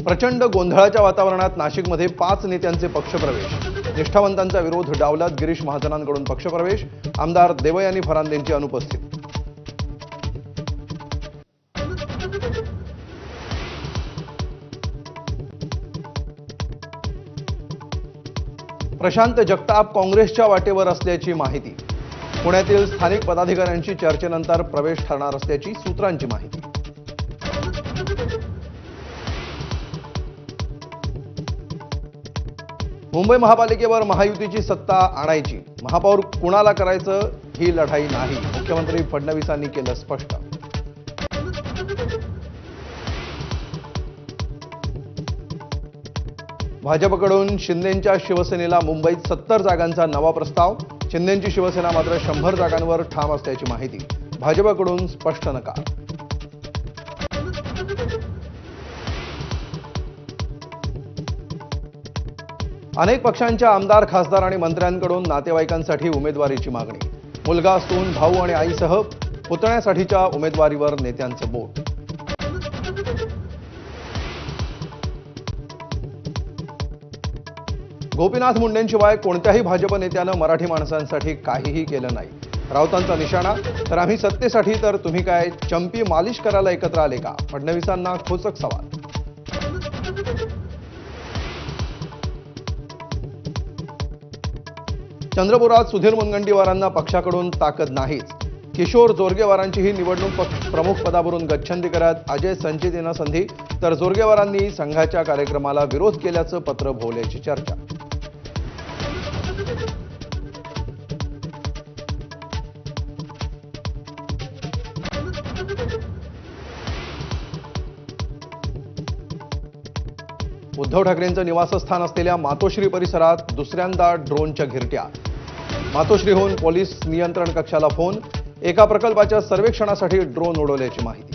प्रचंड गोंधळाच्या वातावरणात नाशिकमध्ये 5 नेत्यांचे पक्षप्रवेश। निष्ठावंतांचा विरोध डावलत गिरीश महाजनांकडून पक्षप्रवेश। आमदार देवयानी फरांदेंची अनुपस्थिती। प्रशांत जगताप काँग्रेसच्या वाटेवर असल्याची माहिती। पुण्यातील स्थानिक पदाधिकाऱ्यांची चर्चेनंतर प्रवेश ठरणार असल्याची सूत्रांची माहिती। मुंबई महापालिकेवर महायुतीची सत्ता आणायची, महापौर कुणाला करायचं ही लढाई नाही, मुख्यमंत्री फडणवीसांनी केलं स्पष्ट। भाजपकडून शिंदेंच्या शिवसेनेला मुंबईत 70 जागांचा नवा प्रस्ताव। शिंदेंची शिवसेना मात्र 100 जागांवर ठाम असल्याची माहिती। भाजपकडून स्पष्ट नकार। अनेक पक्षांच्या आमदार, खासदार आणि मंत्र्यांकडून नातेवाईकांसाठी उमेदवारीची मागणी। मुलगा, सून, भाऊ आणि आईसह पुतण्यासाठीच्या उमेदवारीवर नेत्यांचं बोट। गोपीनाथ मुंडेंशिवाय कोणत्याही भाजप नेत्यानं मराठी माणसांसाठी काहीही केलं नाही, राऊतांचा निशाणा। तर आम्ही सत्तेसाठी तर तुम्ही काय चंपी मालिश करायला एकत्र आले का, फडणवीसांना खोचक सवाल। चंद्रपुरात सुधीर मुनगंटीवारांना पक्षाकडून ताकद नाहीच। किशोर जोरगेवारांचीही निवडणूक प्रमुख पदावरून गच्छंती करत अजय संचितींना संधी, तर जोरगेवारांनी संघाच्या कार्यक्रमाला विरोध केल्याचं पत्र भोवल्याची चर्चा। उद्धव ठाकरेंचं निवासस्थान असलेल्या मातोश्री परिसरात दुसऱ्यांदा ड्रोनच्या घिरट्या। मातोश्रीहून पोलीस नियंत्रण कक्षाला फोन। एका प्रकल्पाच्या सर्वेक्षणासाठी ड्रोन उडवल्याची माहिती।